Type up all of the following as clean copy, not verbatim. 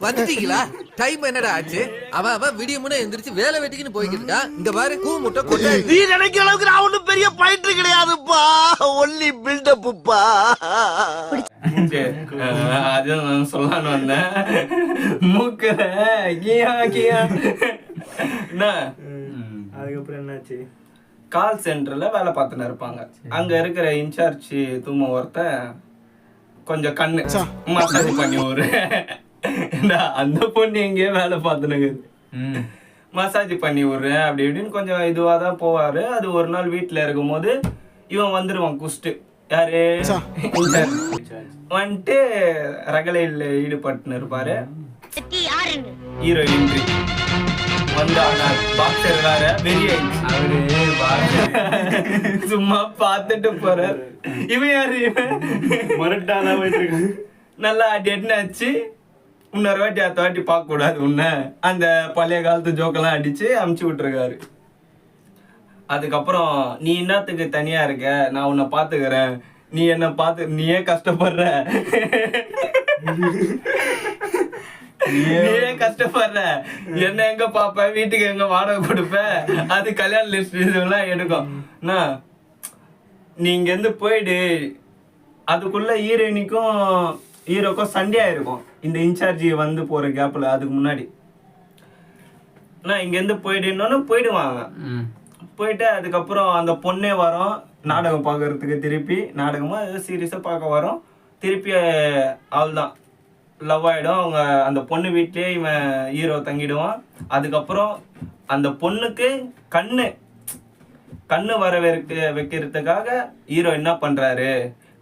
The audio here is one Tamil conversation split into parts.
வந்துட்டீங்களா? டைம் என்னடா ஆச்சு? அவன் விடிய முன்ன எந்திரிச்சு வேலை வெட்டிக்கின்னு போய்கிட்டு இருக்கா. இங்க பாரு கூ முட்டை கொட்டை. நீ நினைக்கிற அளவுக்கு நான் ஒண்ணும் பெரிய பயிற்று கிடையாதுப்பா, ஒன்லி பில்டப்புப்பா. அதுவும் நான் சொல்லலான்னு வந்தேன். மூக்குல கியா கியா. அதுக்கப்புறம் என்னாச்சு? கால் சென்டர்ல வேலை பார்த்துன்னு இருப்பாங்க. அங்க இருக்கிற இன்சார்ஜ் தூம ஒருத்தன் கொஞ்சம் கண்ணு மசாஜ் பண்ணி ஒரு அந்த பொண்ணு எங்கேயோ வேலை பார்த்துனுங்க, மசாஜ் பண்ணி விடுறேன் அப்படி இப்படின்னு கொஞ்சம் இதுவாக தான் போவாரு. அது ஒரு நாள் வீட்டில் இருக்கும் போது இவன் வந்துடுவான் குஸ்ட்டு. யாரு வந்துட்டு ரகலையில் ஈடுபட்டுன்னு இருப்பாரு. ஹீரோ என்ட்ரி வந்து பாக்ஸர் வேற வெறிய சும்மா பார்த்துட்டு போறாரு. இவன் யாரு? மரட்டாதான் போயிட்டு நல்லா அடிச்சு இன்னொரு வாட்டி அடுத்த வாட்டி பார்க்க கூடாது உன்ன அந்த பழைய காலத்து ஜோக்கெல்லாம் அடிச்சு அமுச்சு விட்டுருக்காரு. அதுக்கப்புறம் நீ என்னத்துக்கு தனியா இருக்க, நான் உன்னை பாத்துக்கிறேன், நீ என்ன பார்த்து நீயே கஷ்டப்படுற, நீயே கஷ்டப்படுற, என்ன எங்க பாப்ப, வீட்டுக்கு எங்க வாடகை கொடுப்ப, அது கல்யாண லிஸ்ட் இதெல்லாம் எடுக்கும். நீ இங்க இருந்து போயிடு. அதுக்குள்ள ஹீரோக்கும் சண்டே ஆயிருக்கும் இந்த இன்சார்ஜி வந்து போற கேப்ல. அதுக்கு முன்னாடி நான் இங்க இருந்து போயிடுன்னு போயிடுவாங்க. போயிட்டு அதுக்கப்புறம் அந்த பொண்ணே வரும் நாடகம் பார்க்கறதுக்கு. திருப்பி நாடகமா ஏதோ சீரியஸா பார்க்க வரும். திருப்பி அவள் தான் லவ் ஆகிடும். அவங்க அந்த பொண்ணு வீட்லேயே இவன் ஹீரோ தங்கிடுவான். அதுக்கப்புறம் அந்த பொண்ணுக்கு கண்ணு வர வைக்கிறதுக்காக ஹீரோ என்ன பண்ணுறாரு,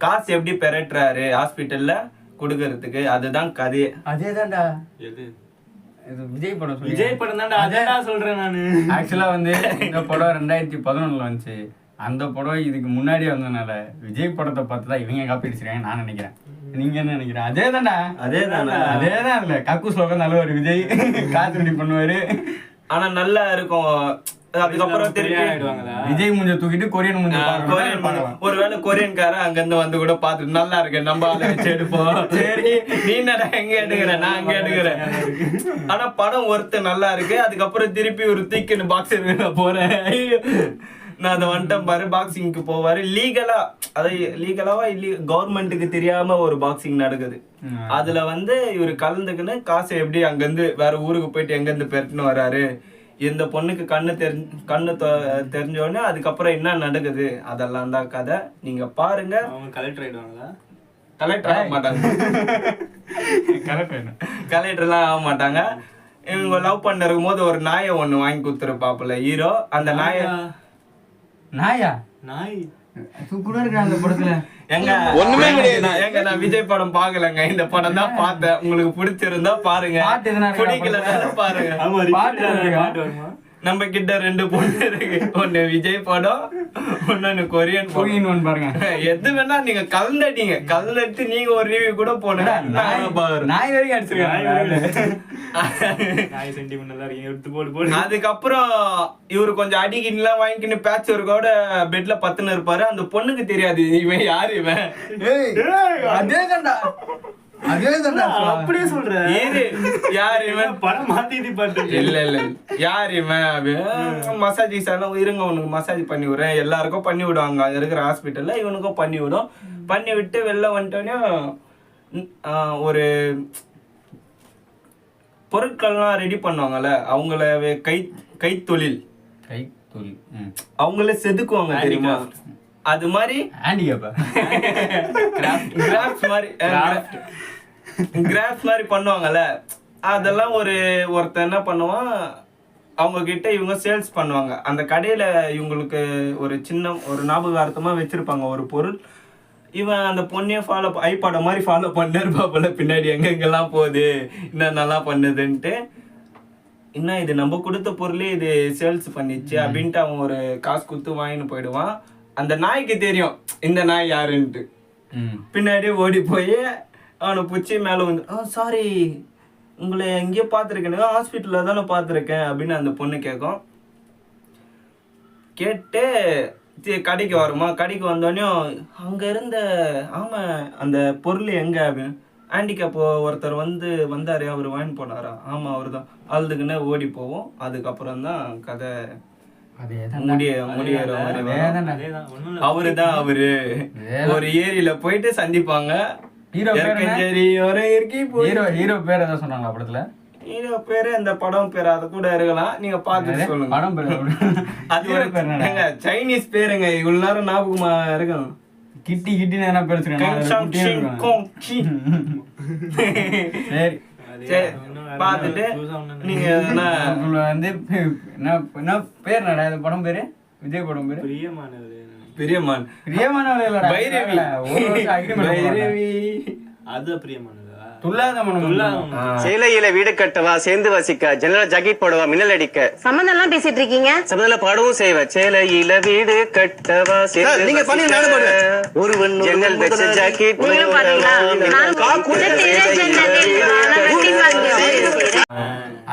காசு எப்படி பெறட்டுறாரு ஹாஸ்பிட்டலில் கொடுக்கறதுக்கு. அதுதான் கதையே. அதே தான்டா. எது? விஜய் படம் தான்டா. அதான் சொல்கிறேன் நான். ஆக்சுவலாக வந்து இந்த படம் 2011 வந்துச்சு. அந்த படம் இதுக்கு முன்னாடி வந்ததுனால விஜய் படத்தை பார்த்து தான் இவங்க காப்பி அடிச்சிருக்காங்க நான் நினைக்கிறேன். நீங்க என்ன நினைக்கிறேன்? அதே தான்டா. அதேதான். அதுல கக்கு ஸ்லோகம் நல்லவர் விஜய் காசு ரெடி பண்ணுவாரு. ஆனா நல்லா இருக்கும். அதுக்கப்புறம் திருப்பி விஜய் மூஞ்ச தூக்கிட்டு கொரியன் மூஞ்ச ஒருவேளை கொரியன்காரன் அங்க இருந்து வந்து கூட பாத்துட்டு நல்லா இருக்கு நம்ம ஆளை வச்சு எடுப்போம். சரி நீ என்ன எங்க எடுக்கிறேன், நான் அங்க எடுக்கிறேன். ஆனா படம் ஒருத்தர் நல்லா இருக்கு. அதுக்கப்புறம் திருப்பி ஒரு தூக்கின்னு பாக்ஸர் போறேன். நான் அதை வந்துட்டேன் பாரு. பாக்ஸிங்க்கு போவாரு லீகலா, அதாவது லீகலாவா கவர்மெண்ட்டுக்கு தெரியாம ஒரு பாக்ஸிங் நடக்குது. அதுல வந்து இவரு கலந்துக்குன்னு காசை எப்படி அங்கிருந்து வேற ஊருக்கு போயிட்டு எங்க இருந்து பெருட்டுன்னு வர்றாரு. இந்த பொண்ணுக்கு கண்ணு தெரிஞ்ச உடனே அதுக்கப்புறம் என்ன நடக்குது அதெல்லாம் தான் கதை. நீங்க பாருங்க. அவங்க கலெக்டர் ஆயிடுவாங்களா? கலெக்டர் ஆக மாட்டாங்க. கலெக்டர்லாம் ஆக மாட்டாங்க. இவங்க லவ் பண்ண இருக்கும் போது ஒரு நாயை ஒண்ணு வாங்கி கொடுத்துருப்பாப்புல ஹீரோ. அந்த நாயை நாய் கூட இருக்க அந்த படத்துல எங்க ஒண்ணுமே கிடையாது. எங்க நான் விஜய் படம் பாக்கலங்க, இந்த படம் தான் பார்த்தேன். உங்களுக்கு பிடிச்சிருந்தா பாருங்க, பிடிக்கல பாருங்க. நம்ம கிட்ட 2 பொண்ணு இருக்கு. ஒண்ணு விஜய் படம், ஒன்னு கொரியன் படம் பாருங்க. எது வேணா நீங்க கலந்துட்டு நீங்க ஒரு ரிவ்யூ கூட போடுங்க. நாய் வரைக்கும் அடிச்சிருக்கேன். அதுக்கப்புறம் இவரு கொஞ்சம் அடிக்கின்லாம் வாங்கிக்கின்னு பேட்ச் ஒர்க்கோட பெட்ல பத்துன்னு இருப்பாரு. அந்த பொண்ணுக்கு தெரியாது இவன் யாரு இவன். அப்படியே சொல்றேன். யார் இவன் படம் மாத்தி பாட்டு இல்ல யார் இவன். மசாஜ் எல்லாம் இருங்க உனக்கு மசாஜ் பண்ணி விடுறேன். எல்லாருக்கும் பண்ணி விடுவாங்க அங்க இருக்கிற ஹாஸ்பிட்டல்ல. இவனுக்கும் பண்ணி விடும். பண்ணி விட்டு வெளில வந்துட்டோன்னே ஒரு பொருட்கள்லாம் ரெடி பண்ணுவாங்கல்ல, அவங்கள கைத்தொழில் அவங்களே செதுக்குவாங்க தெரியுமா. அது மாதிரி கிராஃப்ட் மாதிரி பண்ணுவாங்கல்ல. அதெல்லாம் ஒருத்தன் என்ன பண்ணுவான், அவங்க கிட்ட இவங்க சேல்ஸ் பண்ணுவாங்க. அந்த கடையில இவங்களுக்கு ஒரு சின்ன ஒரு ஞாபகார்த்தமா வச்சிருப்பாங்க ஒரு பொருள். இவன் அந்த பொண்ணையே ஐபாட மாதிரி ஃபாலோ பண்ணிருப்பாப்புல பின்னாடி எங்கெங்கெல்லாம் போகுது என்னென்னலாம் பண்ணுதுன்ட்டு. என்ன இது நம்ம கொடுத்த பொருளே இது சேல்ஸ் பண்ணிச்சு அப்படின்ட்டு அவன் ஒரு காசு கொடுத்து வாங்கின்னு போயிடுவான். அந்த நாய்க்கு தெரியும் இந்த நாய் யாருன்ட்டு. பின்னாடி ஓடி போய் அவனை பிடிச்சி மேலே வந்து சாரி உங்களை எங்கேயோ பார்த்துருக்கேன், ஹாஸ்பிட்டலில் தானே பார்த்துருக்கேன் அப்படின்னு அந்த பொண்ணு கேட்கும். கேட்டு கடைக்கு வருமா, கடைக்கு வந்தோடனே அங்கே இருந்த ஆமாம் அந்த பொருள் எங்கே அப்படின்னு ஹேண்டிகேப் ஒருத்தர் வந்தாரு, அவர் வாங்கி போனாரா, ஆமா அவர்தான், அழுதுக்குன்னு ஓடி போவோம். அதுக்கப்புறம் தான் கதை முடியற மாதிரி வரும். அதேதான் ஒண்ணும் இல்ல. அவருதான் அவரு ஒரு ஏரியில போயிட்டு சந்திப்பாங்க. ஹீரோ ஹீரோ பேர் ஏதாவது சொன்னாங்களா படத்துல? ஹீரோ பேரு அந்த படம் பேரு அது கூட இருக்கலாம், நீங்க பாத்துட்டு சொல்லுங்க. படம் பேர் அது ஒரு ஏங்க, சைனீஸ் பேருங்க, இவ்வளவு நேரம் ஞாபகமா இருக்கும். கிட்டி கிட்டின்னு என்ன பேர் சரி சரி, பாத்துட்டு நீங்க எதுனா வந்து என்ன பேர் நடா இந்த படம் பேரு? விஜய் படம் பேரு பிரியமானவரே. பிரியமான். பிரியமானவரே இல்லடா. பைரவி. ஒரு வருஷம் agreement பைரவி. அது பிரியமானதா? துல்லாத மனம். சேலையில வீடு கட்டவா, சேர்ந்து வசிக்க, ஜன்னல ஜாக்கெட் போடவா, மின்னல் அடிக்க, சம்பந்தம் எல்லாம் பேசிட்டு இருக்கீங்க. சமதல பாடவும் செய்வ, சேலையில வீடு கட்டவா, சேர்ந்து நீங்க பண்ணி நானும் பண்ணுவேன். ஒருவன் ஜன்னல் வச்ச ஜாக்கெட் நீங்களும் பாத்தீங்களா?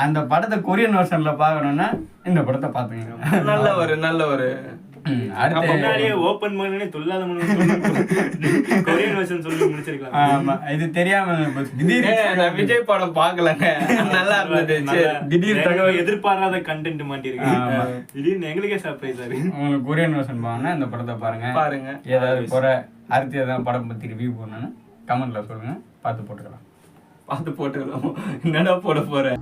அந்த படத்தை கொரியன் வெர்ஷன்ல பாக்கணும்னா இந்த படத்தை பாத்துங்க. நல்ல ஒரு அடுத்து முன்னாடியே ஓபன் பண்ணனே துல்லாத மனம் கொரியன் வெர்ஷன் சொல்லி முடிச்சிருக்கலாம். ஆமா, இது தெரியாம திடீர்னு நான் விஜய் படம் பாக்கலங்க, நல்லா இருந்தது. சரி, திடீர் தகவல் எதிர்பாராத கண்டென்ட் மாட்டிருக்கு. திடீர்னு எங்களுக்கே சர்ப்ரைஸ் ஆகுது. உங்களுக்கு கொரியன் வெர்ஷன் பாருங்க, இந்த படத்தை பாருங்க. ஏதாவது போற அடுத்து ஏதாவது படம் பத்தி ரிவ்யூ பண்ணணும்னு கமெண்ட்ல சொல்லுங்க, பார்த்து போட்டுக்கலாம். என்னடா போட போற